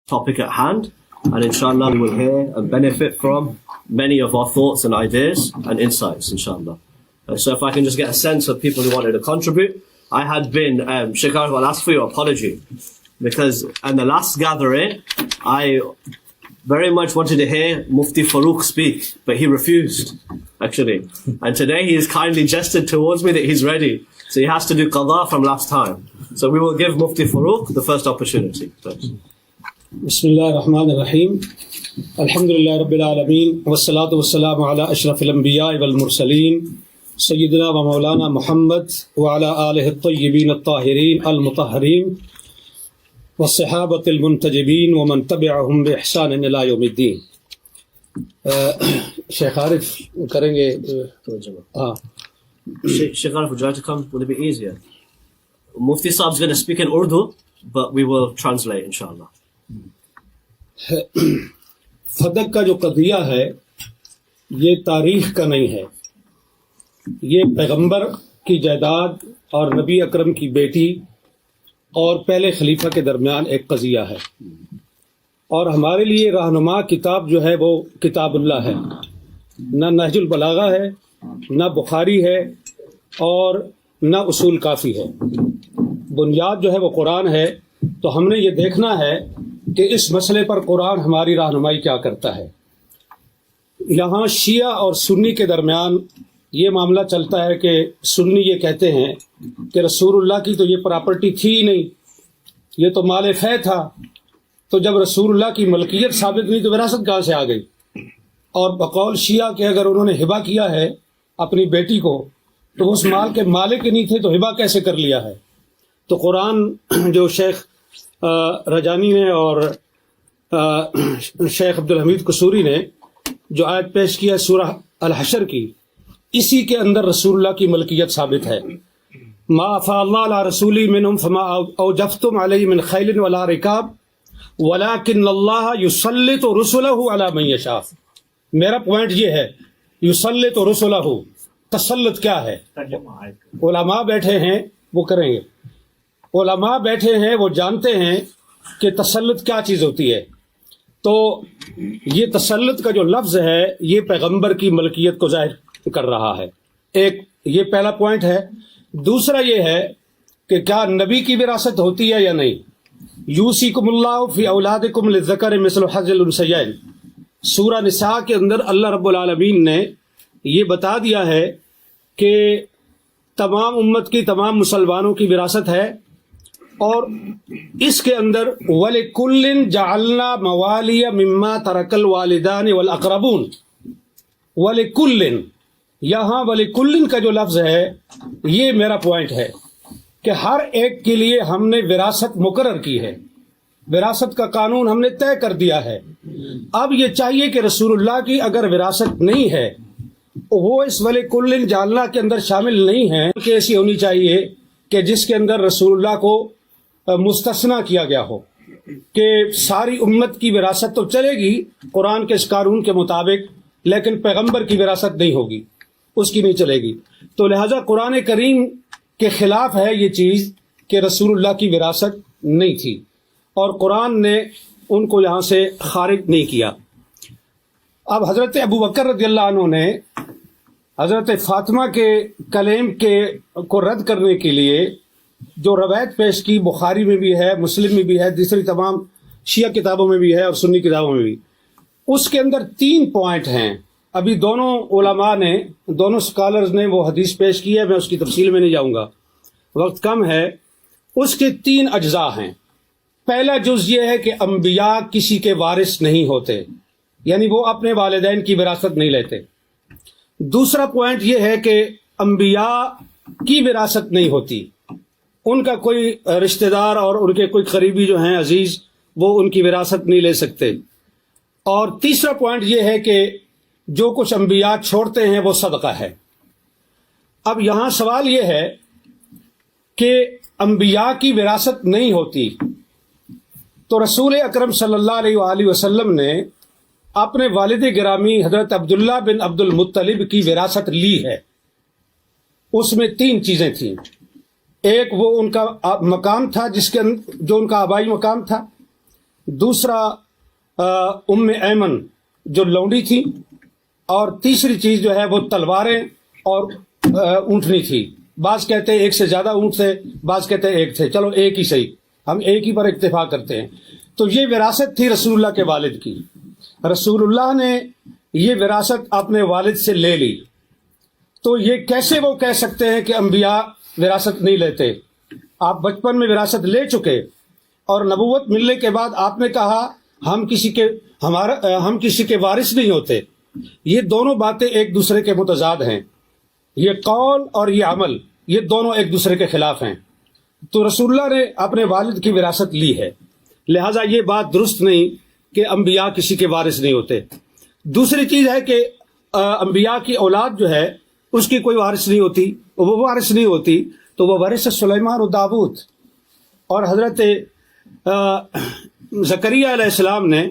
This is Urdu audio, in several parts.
topic at hand, and inshallah we will hear and benefit from many of our thoughts and ideas and insights, inshallah. So if I can just get a sense of people who wanted to contribute. I had been, Sheikh Arif, I'll ask for your apology, because in the last gathering, I very much wanted to hear Mufti Farooq speak, but he refused, actually. And today he has kindly gestured towards me that he's ready. So he has to do qada from last time. So we will give Mufti Farooq the first opportunity. Thanks. Bismillah ar-Rahman ar-Rahim. Alhamdulillah Rabbil Alameen. Wassalatu wassalamu ala ashraf al-anbiya wal mursaleen. سیدنا و مولانا محمد وعلى آلہ الطیبین الطاہرین المطہرین والصحابۃ المنتجبین ومن تبعہم بإحسان الی یوم الدین. شیخ عارف کریں گے. Sheikh Arif, would you like to come? Would it be easier? Mufti Saab is going to speak in Urdu, but we will translate, inshallah. فدق کا جو قضیہ ہے یہ تاریخ کا نہیں ہے، یہ پیغمبر کی جائیداد اور نبی اکرم کی بیٹی اور پہلے خلیفہ کے درمیان ایک قضیہ ہے، اور ہمارے لیے رہنما کتاب جو ہے وہ کتاب اللہ ہے. نہ نہج البلاغہ ہے، نہ بخاری ہے، اور نہ اصول کافی ہے. بنیاد جو ہے وہ قرآن ہے. تو ہم نے یہ دیکھنا ہے کہ اس مسئلے پر قرآن ہماری رہنمائی کیا کرتا ہے. یہاں شیعہ اور سنی کے درمیان یہ معاملہ چلتا ہے کہ سنی یہ کہتے ہیں کہ رسول اللہ کی تو یہ پراپرٹی تھی ہی نہیں، یہ تو مال فے تھا. تو جب رسول اللہ کی ملکیت ثابت نہیں تو وراثت کہاں سے آ گئی؟ اور بقول شیعہ کہ اگر انہوں نے ہبہ کیا ہے اپنی بیٹی کو تو اس مال کے مالک نہیں تھے تو ہبہ کیسے کر لیا ہے؟ تو قرآن جو شیخ رجانی نے اور شیخ عبدالحمید قصوری نے جو آیت پیش کیا سورہ الحشر کی، اسی کے اندر رسول اللہ کی ملکیت ثابت ہے. ما افاء اللہ علی رسولی منہم فما اوجفتم علیہ من خیل ولا رکاب ولکن اللہ یسلط رسلہ علی من یشاء. میرا پوائنٹ یہ ہے یسلط رسلہ، تسلط کیا ہے؟ علماء بیٹھے ہیں وہ کریں گے، علماء بیٹھے ہیں وہ جانتے ہیں کہ تسلط کیا چیز ہوتی ہے. تو یہ تسلط کا جو لفظ ہے یہ پیغمبر کی ملکیت کو ظاہر کر رہا ہے. ایک یہ پہلا پوائنٹ ہے. دوسرا یہ ہے کہ کیا نبی کی وراثت ہوتی ہے یا نہیں. یوصیکم اللہ فی اولادکم للذکر مثل حظ الانثیین، سورہ نساء کے اندر اللہ رب العالمین نے یہ بتا دیا ہے کہ تمام امت کی، تمام مسلمانوں کی وراثت ہے. اور اس کے اندر وَلِكُلٍّ جَعَلْنَا مَوَالِيَ مِمَّا تَرَكَ الْوَالِدَانِ وَالْأَقْرَبُونَ. وَلِكُلٍّ، یہاں وَلِكُلٍّ کا جو لفظ ہے یہ میرا پوائنٹ ہے کہ ہر ایک کے لیے ہم نے وراثت مقرر کی ہے، وراثت کا قانون ہم نے طے کر دیا ہے. اب یہ چاہیے کہ رسول اللہ کی اگر وراثت نہیں ہے وہ اس وَلِكُلٍّ جَعَلْنَا کے اندر شامل نہیں ہے، کہ ایسی ہونی چاہیے کہ جس کے اندر رسول اللہ کو مستثنا کیا گیا ہو کہ ساری امت کی وراثت تو چلے گی قرآن کے اس قانون کے مطابق، لیکن پیغمبر کی وراثت نہیں ہوگی، اس کی نہیں چلے گی. تو لہذا قرآن کریم کے خلاف ہے یہ چیز کہ رسول اللہ کی وراثت نہیں تھی، اور قرآن نے ان کو یہاں سے خارج نہیں کیا. اب حضرت ابو بکر رضی اللہ عنہ نے حضرت فاطمہ کے کلیم کو رد کرنے کے لیے جو روایت پیش کی، بخاری میں بھی ہے، مسلم میں بھی ہے، دوسری تمام شیعہ کتابوں میں بھی ہے اور سنی کتابوں میں بھی. اس کے اندر 3 پوائنٹ ہیں. ابھی دونوں علماء نے، دونوں سکالرز نے وہ حدیث پیش کی ہے، میں اس کی تفصیل میں نہیں جاؤں گا، وقت کم ہے. اس کے 3 اجزاء ہیں. پہلا جز یہ ہے کہ انبیاء کسی کے وارث نہیں ہوتے، یعنی وہ اپنے والدین کی وراثت نہیں لیتے. دوسرا پوائنٹ یہ ہے کہ انبیاء کی وراثت نہیں ہوتی، ان کا کوئی رشتہ دار اور ان کے کوئی قریبی جو ہیں عزیز وہ ان کی وراثت نہیں لے سکتے. اور تیسرا پوائنٹ یہ ہے کہ جو کچھ انبیاء چھوڑتے ہیں وہ صدقہ ہے. اب یہاں سوال یہ ہے کہ انبیاء کی وراثت نہیں ہوتی تو رسول اکرم صلی اللہ علیہ وآلہ وسلم نے اپنے والد گرامی حضرت عبداللہ بن عبد المطلب کی وراثت لی ہے. اس میں 3 چیزیں تھیں. ایک وہ ان کا مقام تھا جو ان کا آبائی مقام تھا. دوسرا ایمن جو لونڈی تھی، اور تیسری چیز جو ہے وہ تلواریں اور اونٹنی تھی. بعض کہتے ہیں ایک سے زیادہ اونٹ تھے، بعض کہتے ہیں ایک تھے، چلو ایک ہی صحیح، ہم ایک ہی پر اتفاق کرتے ہیں. تو یہ وراثت تھی رسول اللہ کے والد کی. رسول اللہ نے یہ وراثت اپنے والد سے لے لی. تو یہ کیسے وہ کہہ سکتے ہیں کہ انبیاء وراثت نہیں لیتے؟ آپ بچپن میں وراثت لے چکے اور نبوت ملنے کے بعد آپ نے کہا ہم کسی کے وارث نہیں ہوتے. یہ دونوں باتیں ایک دوسرے کے متضاد ہیں. یہ قول اور یہ عمل، یہ دونوں ایک دوسرے کے خلاف ہیں. تو رسول اللہ نے اپنے والد کی وراثت لی ہے، لہٰذا یہ بات درست نہیں کہ انبیاء کسی کے وارث نہیں ہوتے. دوسری چیز ہے کہ انبیاء کی اولاد جو ہے اس کی کوئی وارث نہیں ہوتی، وہ وارث نہیں ہوتی تو وہ وارث سلیمان و داؤد. اور حضرت زکریہ علیہ السلام نے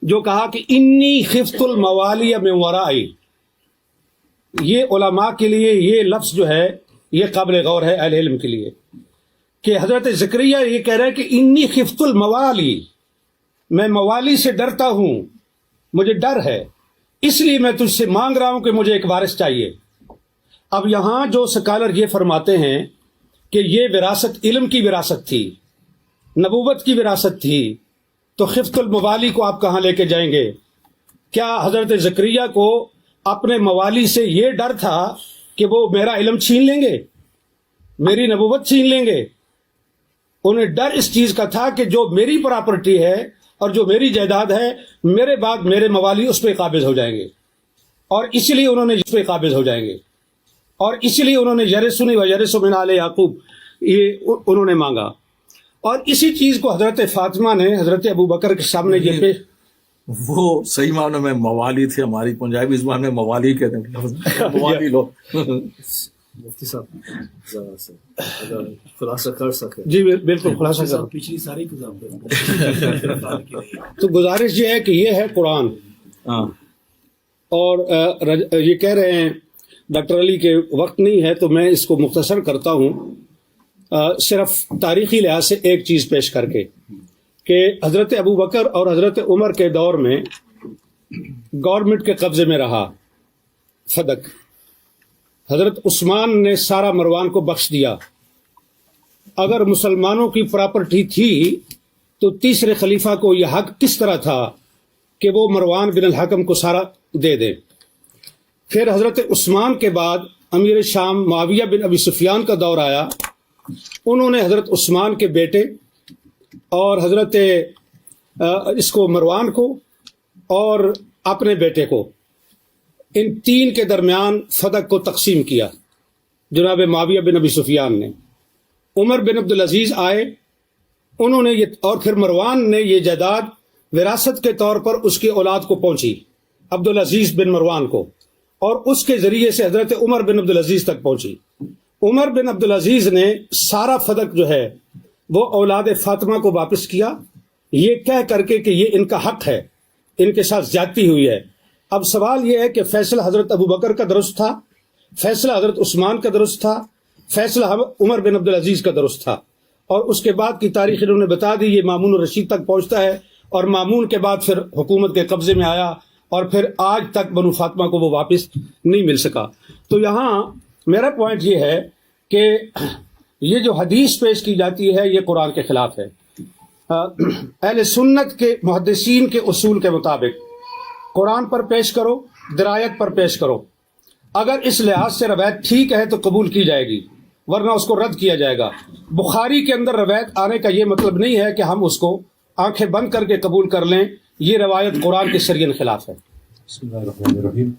جو کہا کہ انی خفت الموالی من ورائی، یہ علماء کے لیے یہ لفظ جو ہے یہ قابل غور ہے اہل علم کے لیے، کہ حضرت زکریہ یہ کہہ رہے ہیں کہ انی خفت الموالی، میں موالی سے ڈرتا ہوں، مجھے ڈر ہے، اس لیے میں تجھ سے مانگ رہا ہوں کہ مجھے ایک وارث چاہیے. اب یہاں جو سکالر یہ فرماتے ہیں کہ یہ وراثت علم کی وراثت تھی، نبوت کی وراثت تھی، تو خفت الموالی کو آپ کہاں لے کے جائیں گے؟ کیا حضرت زکریہ کو اپنے موالی سے یہ ڈر تھا کہ وہ میرا علم چھین لیں گے، میری نبوت چھین لیں گے؟ انہیں ڈر اس چیز کا تھا کہ جو میری پراپرٹی ہے اور جو میری جائیداد ہے، میرے بعد میرے موالی اس پہ قابض ہو جائیں گے، اور اس لیے انہوں نے اس پہ قابض ہو جائیں گے، اور اس لیے انہوں نے یرثنی و یرث من آل یعقوب یہ انہوں نے مانگا. اور اسی چیز کو حضرت فاطمہ نے حضرت ابو بکر کے سامنے یہ پیش، وہ صحیح معنی میں موالی تھے، ہماری پنجابی زبان میں موالی کہتے ہیں، موالی لو. مفتی صاحب ذرا سے اگر خلاصہ کر سکے. جی بالکل خلاصہ کر. پچھلی ساری کتاب تو گزارش یہ ہے کہ یہ ہے قرآن، اور یہ کہہ رہے ہیں ڈاکٹر علی کے وقت نہیں ہے تو میں اس کو مختصر کرتا ہوں صرف تاریخی لحاظ سے ایک چیز پیش کر کے، کہ حضرت ابو بکر اور حضرت عمر کے دور میں گورنمنٹ کے قبضے میں رہا فدق. حضرت عثمان نے سارا مروان کو بخش دیا. اگر مسلمانوں کی پراپرٹی تھی تو تیسرے خلیفہ کو یہ حق کس طرح تھا کہ وہ مروان بن الحکم کو سارا دے دے؟ پھر حضرت عثمان کے بعد امیر شام معاویہ بن ابی سفیان کا دور آیا. انہوں نے حضرت عثمان کے بیٹے اور حضرت اس کو مروان کو اور اپنے بیٹے کو، ان تین کے درمیان فدق کو تقسیم کیا جناب معاویہ بن ابی سفیان نے. عمر بن عبدالعزیز آئے، انہوں نے یہ، اور پھر مروان نے یہ جائیداد وراثت کے طور پر اس کی اولاد کو پہنچی، عبدالعزیز بن مروان کو، اور اس کے ذریعے سے حضرت عمر بن عبدالعزیز تک پہنچی. عمر بن عبدالعزیز نے سارا فدق جو ہے وہ اولاد فاطمہ کو واپس کیا، یہ کہہ کر کے کہ یہ ان کا حق ہے، ان کے ساتھ زیادتی ہوئی ہے. اب سوال یہ ہے کہ فیصلہ حضرت ابو بکر کا درست تھا، فیصلہ حضرت عثمان کا درست تھا، فیصلہ عمر بن عبدالعزیز کا درست تھا، اور اس کے بعد کی تاریخ انہوں نے بتا دی. یہ مامون الرشید تک پہنچتا ہے، اور مامون کے بعد پھر حکومت کے قبضے میں آیا، اور پھر آج تک بنو فاطمہ کو وہ واپس نہیں مل سکا. تو یہاں میرا پوائنٹ یہ ہے کہ یہ جو حدیث پیش کی جاتی ہے یہ قرآن کے خلاف ہے. اہل سنت کے محدثین کے اصول کے مطابق قرآن پر پیش کرو، درایت پر پیش کرو. اگر اس لحاظ سے روایت ٹھیک ہے تو قبول کی جائے گی، ورنہ اس کو رد کیا جائے گا. بخاری کے اندر روایت آنے کا یہ مطلب نہیں ہے کہ ہم اس کو آنکھیں بند کر کے قبول کر لیں. یہ روایت قرآن کے شریعت خلاف ہے. بسم اللہ الرحمن الرحیم.